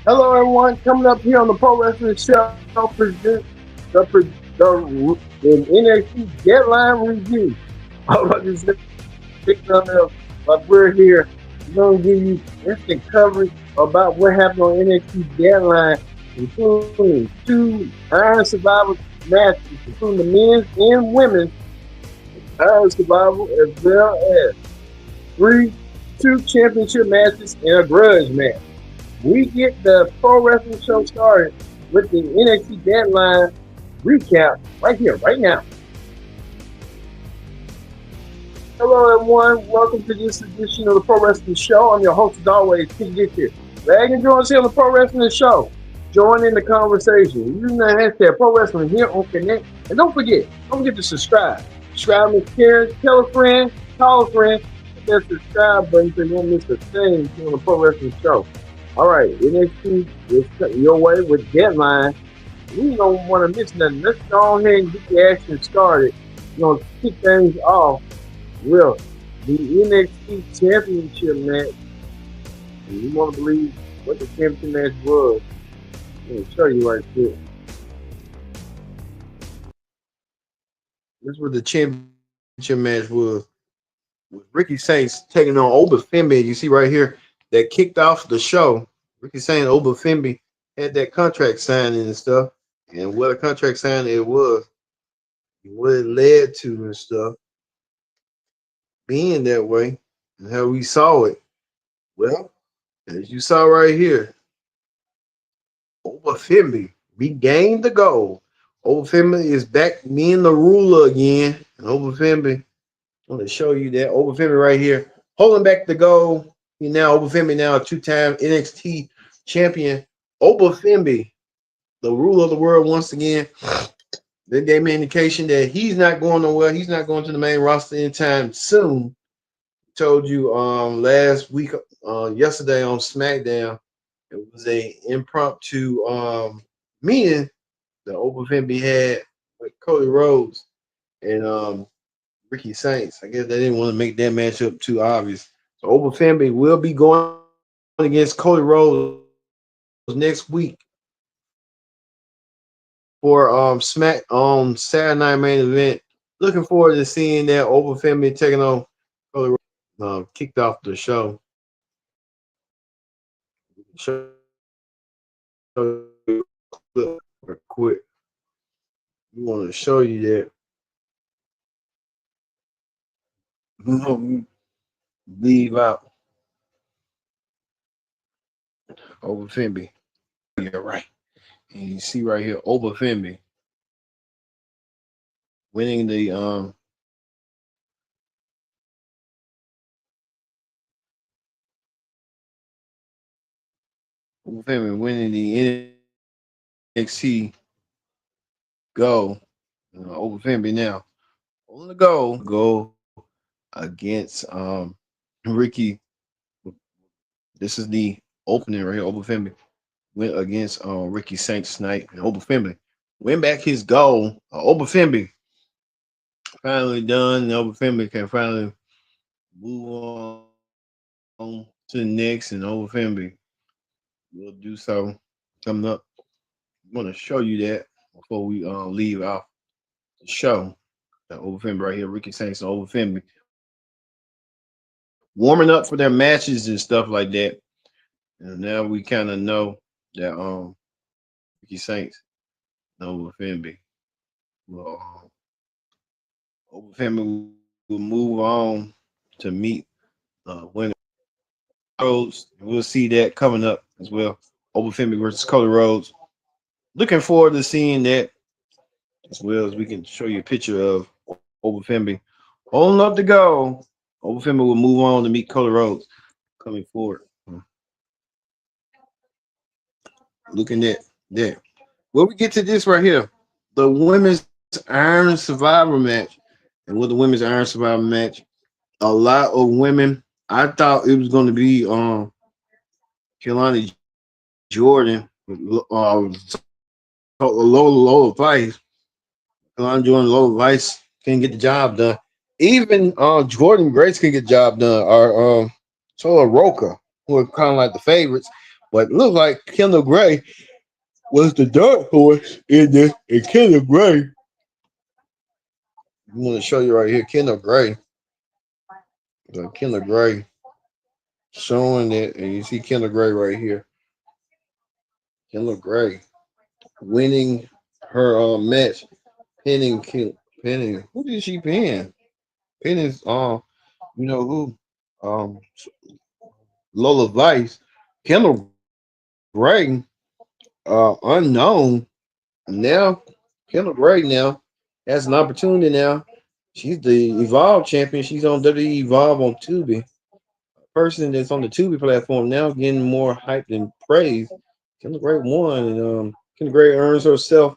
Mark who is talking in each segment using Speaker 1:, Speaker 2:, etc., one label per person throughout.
Speaker 1: Hello, everyone. Coming up here on the Pro Wrestling Show, present the NXT Deadline Review. All of this but we're here. We're going to give you instant coverage about what happened on NXT Deadline, including two Iron Survivor matches, including the men's and women's Iron Survival, as well as three two championship matches and a grudge match. We get the Pro Wrestling Show started with the NXT Deadline recap right here, right now. Hello, everyone. Welcome to this edition of the Pro Wrestling Show. I'm your host, as always, King Dick here. Glad you join us here on the Pro Wrestling Show. Join in the conversation. Using the hashtag Pro Wrestling here on Connect. And don't forget to subscribe. Subscribe, Miss Karen. Tell a friend, call a friend. Hit that subscribe button so you don't miss a thing here on the Pro Wrestling Show. All right, NXT is cutting your way with Deadline. We don't want to miss nothing. Let's go ahead and get the action started. We're going to kick things off with the NXT Championship match. And you want to believe what the championship match was. I'm going to show you right here. This is what the championship match was. With Ricky Saints taking on Obi Femi. You see right here that kicked off the show. Ricky Saints, Obi Femi had that contract signing and stuff. And what a contract signing it was, what it led to and stuff, being that way, and how we saw it. Well, as you saw right here, Obi Femi regained the gold. Obi Femi is back being the ruler again. And Obi Femi, I want to show you that Obi Femi right here, holding back the gold. Obi Femi now a two-time NXT champion. Obi Femi, the ruler of the world once again. They gave me an indication that he's not going nowhere. He's not going to the main roster anytime soon. Told you last week, yesterday on SmackDown, it was a impromptu meeting that Obi Femi had with Cody Rhodes and Ricky Saints. I guess they didn't want to make that matchup too obvious. So Obi Femi will be going against Cody Rhodes next week for Smack on Saturday Night Main Event. Looking forward to seeing that Obi Femi taking on Cody Rhodes. Kicked off the show. Show you quick. We want to show you that. Leave out Obi Femi. Yeah, right. And you see right here, Obi Femi winning the Obi Femi winning the NXT go. Obi Femi now on the go against Ricky. This is the opening right here. Obi Femi went against Ricky Saints tonight, and Obi Femi win back his goal. Obi Femi finally done, and Obi Femi can finally move on to the next, and Obi Femi will do so coming up. I'm going to show you that before we leave out the show. That Obi Femi right here, Ricky Saints and Obi Femi warming up for their matches and stuff like that. And now we kind of know that Ricky Saints and Obi Femi will move on to meet winner Rhodes. We'll see that coming up as well. Obi Femi versus Cody Rhodes. Looking forward to seeing that as well as we can show you a picture of Obi Femi holding up the goal. Obi Femi will move on to meet Cody Rhodes coming forward. Looking at that. Well, we get to this right here. The women's Iron Survivor match. And with the women's Iron Survivor match, a lot of women. I thought it was going to be Kelani Jordan, low Vice. Kelani Jordan, low Vice can get the job done. Even Jordan Grace can get the job done. Or Sola Roca, who are kind of like the favorites. But it looked like Kendall Gray was the dark horse in this. And Kendall Gray, I'm going to show you right here, Kendall Gray. Kendall Gray showing it, and you see Kendall Gray right here. Kendall Gray winning her match, pinning. Who did she pin? Pinning, you know who? Um, Lola Vice. Kendall Gray, unknown. Now, Kendall Gray now has an opportunity now. She's the Evolve champion. She's on WWE Evolve on Tubi. Person that's on the Tubi platform now getting more hype and praise. Kendall Gray won, and Kendall Gray earns herself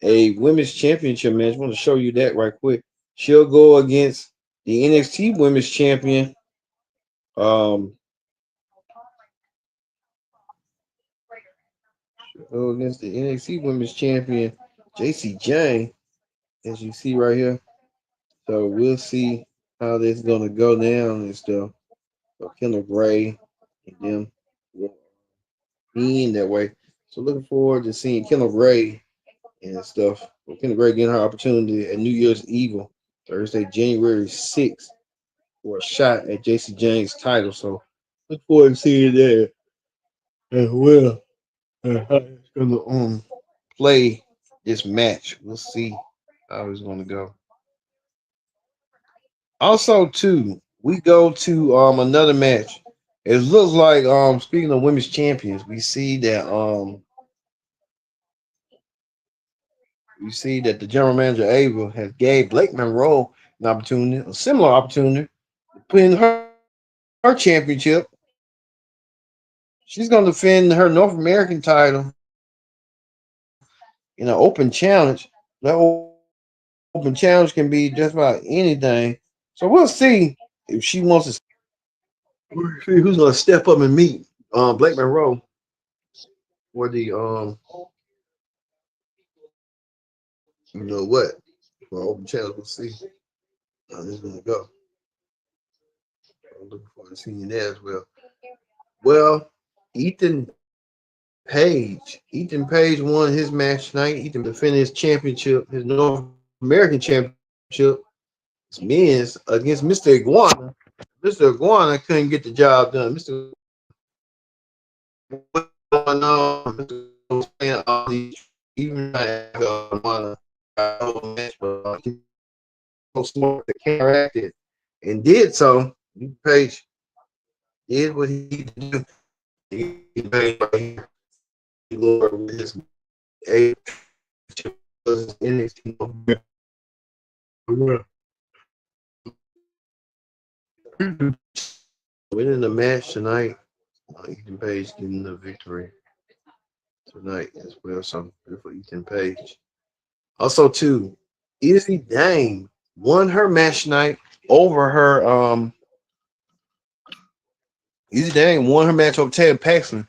Speaker 1: a women's championship match. I want to show you that right quick. She'll go against the NXT Women's Champion. She'll go against the NXT Women's Champion, JC Jane, as you see right here. So we'll see how this is gonna go down and stuff. So Kendall Gray and them will be in that way. So looking forward to seeing Kendall Gray and stuff. Well, Kendall Gray getting her opportunity at New Year's Evil, Thursday, January 6th, for a shot at JC James' title. So look forward to seeing that as well. And how it's gonna play this match. We'll see how it's gonna go. Also, too, we go to another match. It looks like speaking of women's champions, we see that the general manager Ava has gave Blake Monroe an opportunity, a similar opportunity, to pin her championship. She's going to defend her North American title in an open challenge. That open challenge can be just about anything. So we'll see if she wants to step up and meet Blake Monroe for the for open challenge. We'll see how this is gonna go. I'm looking forward to seeing that as well. Well, Ethan Page won his match tonight. Ethan Page defended his championship, his North American championship, his men's against Mr. Iguana. Mr. Iguana couldn't get the job done. Mr. Mr. was playing all these, even match, but so smart to counteract it and did so. Page did what he needed to do. He paid right here. Lord with his a NXT winning the match tonight. Ethan Page getting the victory tonight as well. So good for Ethan Page. Also, too, Izzy Dame won her match tonight over her Izzy Dame won her match over Tam Paxton.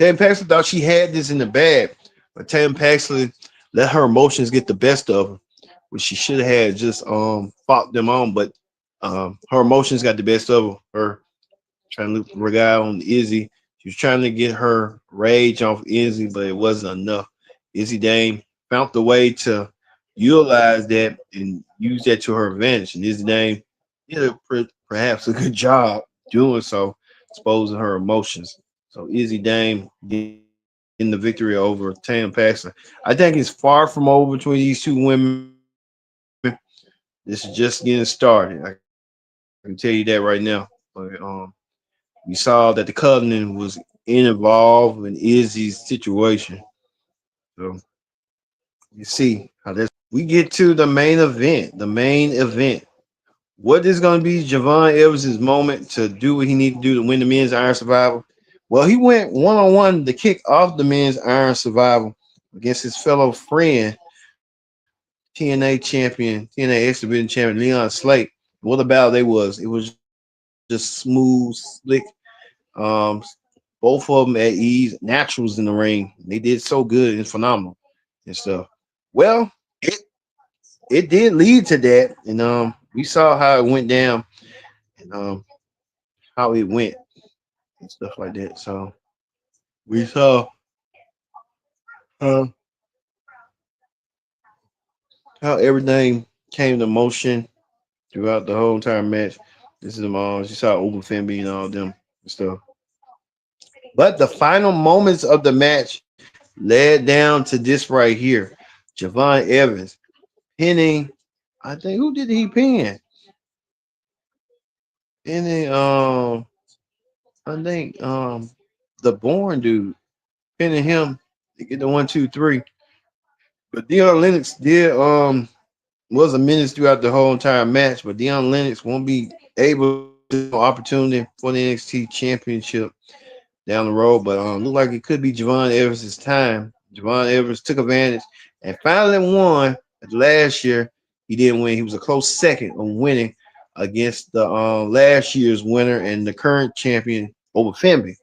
Speaker 1: Tam Paxton thought she had this in the bag, but Tam Paxton let her emotions get the best of her, which she should have had just fought them on, but her emotions got the best of her trying to rely on Izzy. She was trying to get her rage off Izzy, but it wasn't enough. Izzy Dame found the way to utilize that and use that to her advantage. And Izzy Dame did perhaps a good job doing so, exposing her emotions. So Izzy Dame getting the victory over Tam Paxton. I think it's far from over between these two women. This is just getting started. I can tell you that right now. But we saw that the Covenant was involved in Izzy's situation. So you see how that's gonna go. We get to the main event. The main event. What is going to be Javon Evans' moment to do what he needs to do to win the men's Iron Survival? Well, he went one on one to kick off the men's Iron Survival against his fellow friend, TNA champion, TNA X Division champion Leon Slate. What a battle they was! It was just smooth, slick. Um, both of them at ease, naturals in the ring. They did so good and phenomenal and stuff. Well, it did lead to that, and we saw how it went down and how it went and stuff like that. So We saw uh, how everything came to motion throughout the whole entire match. This is you saw Obi Femi and all them and stuff. But the final moments of the match led down to this right here. Javon Evans pinning, I think who did he pin? Pinning I think the born dude pinning him to get the 1, 2, 3. But Dion Lennox did was a menace throughout the whole entire match, but Dion Lennox won't be able to opportunity for the NXT Championship down the road. But look like it could be Javon Evans' time. Javon Evans took advantage and finally won. Last year he didn't win. He was a close second on winning against the last year's winner and the current champion Obi Femi.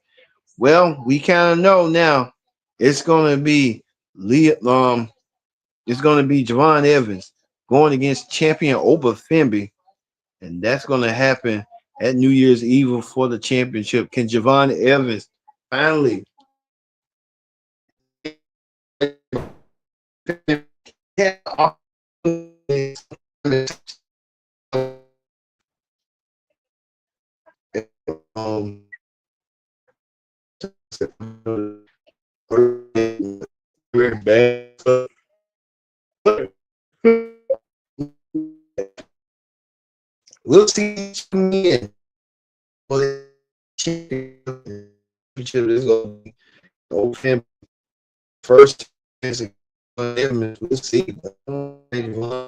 Speaker 1: Well, we kind of know now it's gonna be Lee. It's gonna be Javon Evans going against champion Obi Femi, and that's gonna happen at New Year's Eve for the championship. Can Javon Evans finally um we'll see again for the championship. Is going to be open first. We'll see. But Javon's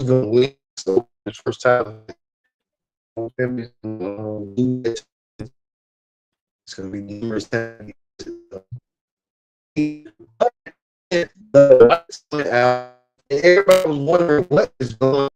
Speaker 1: going to win. So the first time it's going to be numerous times. Everybody was wondering what is going.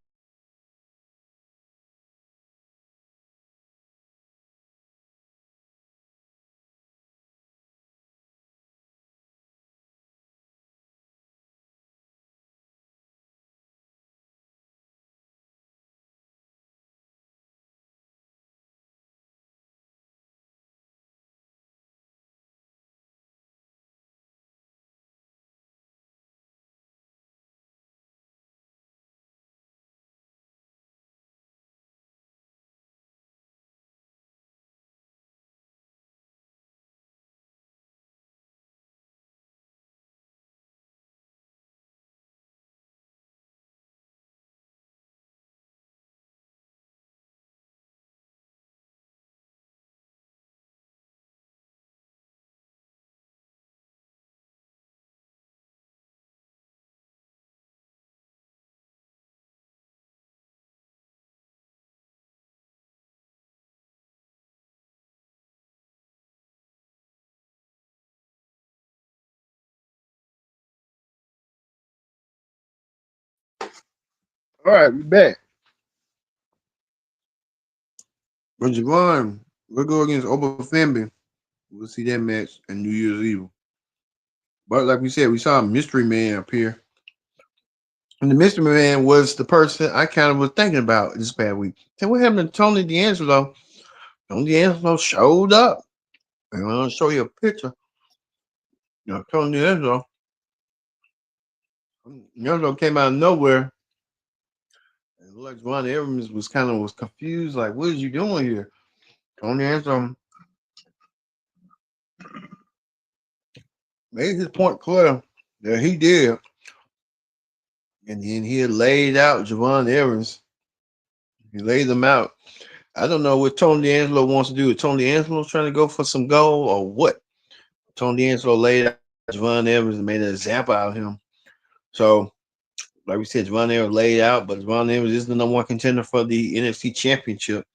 Speaker 1: All right, we back. But Javon, we'll go against Obi Femi. We'll see that match at New Year's Eve. But like we said, we saw a mystery man appear. And the mystery man was the person I kind of was thinking about this past week. And what happened to Tony D'Angelo? Tony D'Angelo showed up. And I'm going to show you a picture. Tony D'Angelo came out of nowhere. And it looked like Ron Evans was confused. Like, what is you doing here? Tony D'Angelo made his point clear that he did. And then he had laid out Javon Evans. He laid them out. I don't know what Tony D'Angelo wants to do. Is Tony D'Angelo trying to go for some gold or what? Tony D'Angelo laid out Javon Evans and made an example out of him. So, like we said, Javon Evans laid out, but Javon Evans is the number one contender for the NXT Championship.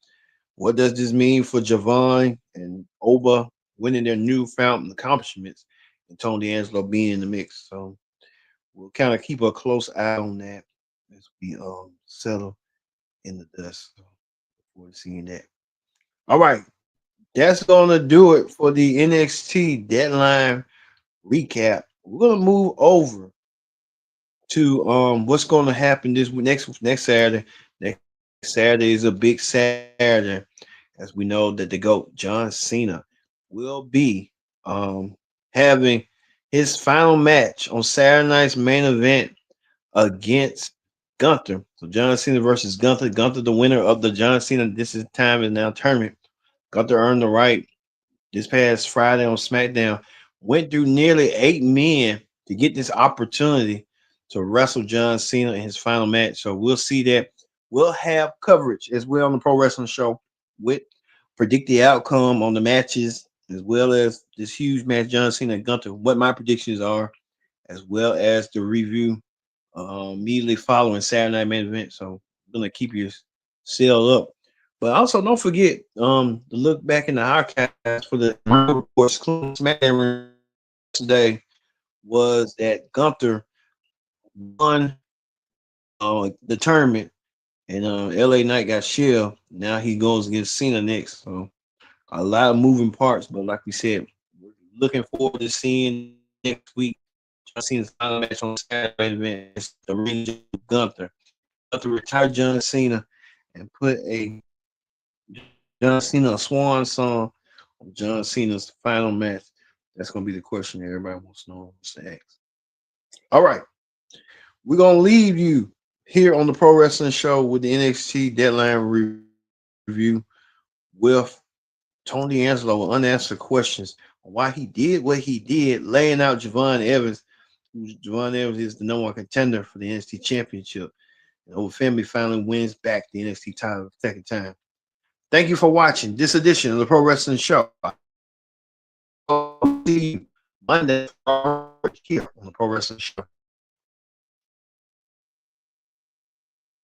Speaker 1: What does this mean for Javon and Oba winning their newfound accomplishments and Tony D'Angelo being in the mix? So, we'll kind of keep a close eye on that as we settle in the dust. So, forward to seeing that. All right, that's gonna do it for the NXT deadline recap. We're gonna move over to what's gonna happen this next Saturday. Next Saturday is a big Saturday, as we know that the GOAT John Cena will be having his final match on Saturday night's main event against Gunther. So John Cena versus Gunther. Gunther, the winner of the John Cena This Is Time Is Now tournament. Gunther earned the right this past Friday on SmackDown. Went through nearly 8 men to get this opportunity to wrestle John Cena in his final match. So we'll see that. We'll have coverage as well on the Pro Wrestling Show with predict the outcome on the matches, as well as this huge match, John Cena and Gunther, what my predictions are, as well as the review immediately following Saturday Night Main Event. So I'm gonna keep you sealed up. But also don't forget to look back in the archives for the reports. SmackDown today was that Gunther won the tournament, and LA Knight got shelled. Now he goes against Cena next. So a lot of moving parts, but like we said, we're looking forward to seeing next week. John Cena's final match on Saturday event. It's the ring of Gunther. Gunther retired John Cena and put a John Cena a swan song on John Cena's final match. That's gonna be the question that everybody wants to know, wants to ask. All right, we're gonna leave you here on the Pro Wrestling Show with the NXT Deadline review with Tony Angelo with unanswered questions on why he did what he did, laying out Javon Evans. Javon Evans is the number one contender for the NXT Championship. And Obi Femi finally wins back the NXT title the second time. Thank you for watching this edition of the Pro Wrestling Show. I'll see you Monday here on the Pro Wrestling Show.